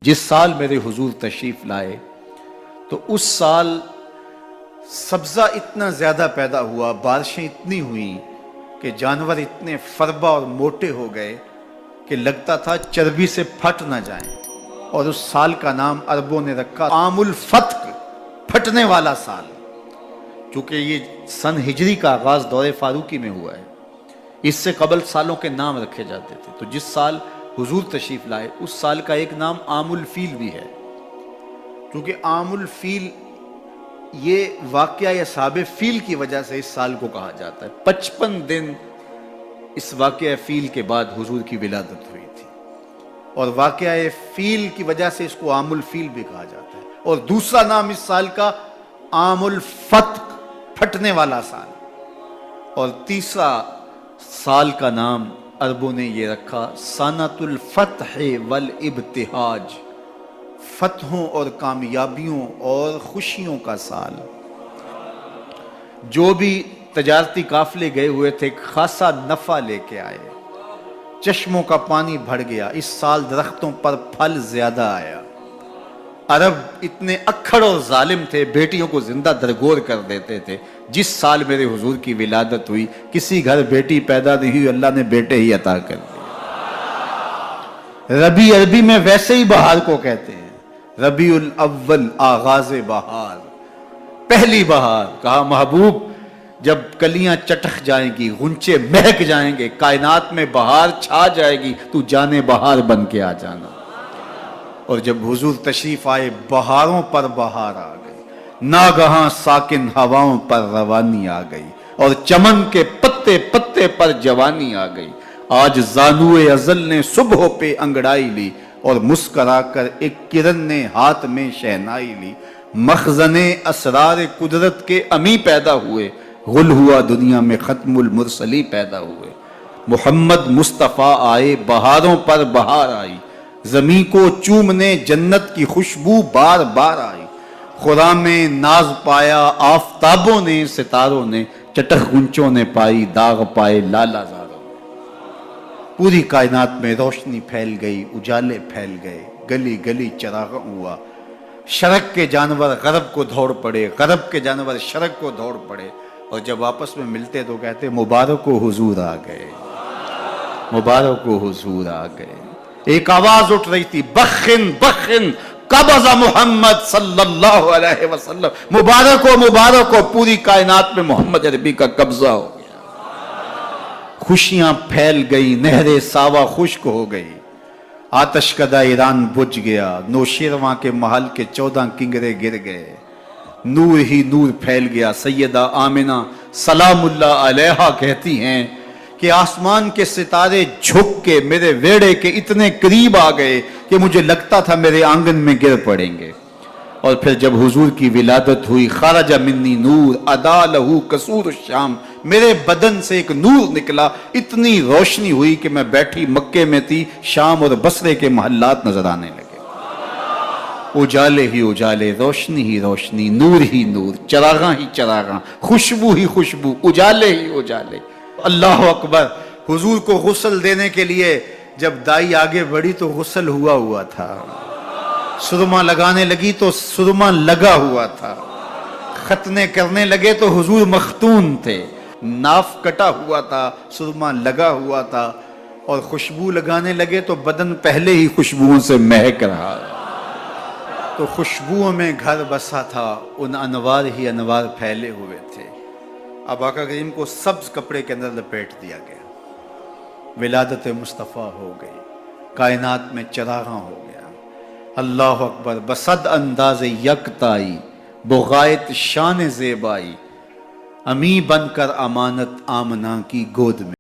جس سال میرے حضور تشریف لائے تو اس سال سبزہ اتنا زیادہ پیدا ہوا، بارشیں اتنی ہوئیں کہ جانور اتنے فربا اور موٹے ہو گئے کہ لگتا تھا چربی سے پھٹ نہ جائیں، اور اس سال کا نام عربوں نے رکھا عام الفتق، پھٹنے والا سال، چونکہ یہ سن ہجری کا آغاز دور فاروقی میں ہوا ہے۔ اس سے قبل سالوں کے نام رکھے جاتے تھے، تو جس سال حضور تشریف لائے اس سال کا ایک نام عام الفیل بھی ہے، کیونکہ عام الفیل یہ واقعہ اصحاب فیل کی وجہ سے اس سال کو کہا جاتا ہے۔ 55 دن اس واقعہ فیل کے بعد حضور کی ولادت ہوئی تھی، اور واقعہ فیل کی وجہ سے اس کو عام الفیل بھی کہا جاتا ہے۔ اور دوسرا نام اس سال کا عام الفتق، پھٹنے والا سال، اور تیسرا سال کا نام عربوں نے یہ رکھا سنۃ الفتح والابتہاج، فتحوں اور کامیابیوں اور خوشیوں کا سال۔ جو بھی تجارتی قافلے گئے ہوئے تھے خاصا نفع لے کے آئے، چشموں کا پانی بڑھ گیا، اس سال درختوں پر پھل زیادہ آیا۔ عرب اتنے اکھڑ اور ظالم تھے، بیٹیوں کو زندہ درگور کر دیتے تھے۔ جس سال میرے حضور کی ولادت ہوئی کسی گھر بیٹی پیدا نہیں ہوئی، اللہ نے بیٹے ہی عطا کر دیے۔ ربیع عربی میں ویسے ہی بہار کو کہتے ہیں، ربیع الاول آغاز بہار، پہلی بہار۔ کہا محبوب جب کلیاں چٹخ جائیں گی، غنچے مہک جائیں گے، کائنات میں بہار چھا جائے گی، تو جانے بہار بن کے آ جانا۔ اور جب حضور تشریف آئے بہاروں پر بہار آ گئی، ناگہاں ساکن ہواؤں پر روانی آ گئی، اور چمن کے پتے پتے پر جوانی آ گئی۔ آج زانوئے ازل نے صبح پہ انگڑائی لی، اور مسکرا کر ایک کرن نے ہاتھ میں شہنائی لی۔ مخزن اسرار قدرت کے امی پیدا ہوئے، غل ہوا دنیا میں ختم المرسلی پیدا ہوئے۔ محمد مصطفیٰ آئے، بہاروں پر بہار آئی، زمین کو چومنے جنت کی خوشبو بار بار آئی۔ خرام میں ناز پایا آفتابوں نے، ستاروں نے، چٹخ گنچوں نے پائی، داغ پائے لالا زاروں۔ پوری کائنات میں روشنی پھیل گئی، اجالے پھیل گئے، گلی گلی چراغاں ہوا۔ شرق کے جانور غرب کو دوڑ پڑے، غرب کے جانور شرق کو دوڑ پڑے، اور جب آپس میں ملتے تو کہتے مبارک و حضور آ گئے، مبارک و حضور آ گئے۔ ایک آواز اٹھ رہی تھی، بخن بخن قبض محمد صلی اللہ علیہ وسلم، مبارک و مبارک و، پوری کائنات میں محمد عربی کا قبضہ ہو گیا۔ خوشیاں پھیل گئی، نہر ساوا خشک ہو گئی، آتش کدہ ایران بجھ گیا، نوشیرواں کے محل کے 14 کنگرے گر گئے، نور ہی نور پھیل گیا۔ سیدہ آمنہ سلام اللہ علیہا کہتی ہیں کہ آسمان کے ستارے جھک کے میرے ویڑے کے اتنے قریب آ گئے کہ مجھے لگتا تھا میرے آنگن میں گر پڑیں گے۔ اور پھر جب حضور کی ولادت ہوئی، خرج منی نور ادا لہو قصور الشام، میرے بدن سے ایک نور نکلا، اتنی روشنی ہوئی کہ میں بیٹھی مکے میں تھی، شام اور بصرے کے محلات نظر آنے لگے۔ اجالے ہی اجالے، روشنی ہی روشنی، نور ہی نور، چراغاں ہی چراغاں، خوشبو ہی خوشبو، اجالے ہی اجالے۔ اللہ اکبر۔ حضور کو غسل دینے کے لیے جب دائی آگے بڑھی تو غسل ہوا تھا، سرما لگانے لگی تو سرما لگا ہوا تھا، ختنے کرنے لگے تو حضور مختون تھے، ناف کٹا ہوا تھا، سرما لگا ہوا تھا، اور خوشبو لگانے لگے تو بدن پہلے ہی خوشبوؤں سے مہک رہا، تو خوشبوؤں میں گھر بسا تھا، ان انوار ہی انوار پھیلے ہوئے تھے۔ اب آقا کریم کو سبز کپڑے کے اندر لپیٹ دیا گیا، ولادت مصطفیٰ ہو گئی، کائنات میں چراغاں ہو گیا۔ اللہ اکبر۔ بصد انداز یکتائی، بغایت شان زیبائی، امی بن کر امانت آمنہ کی گود میں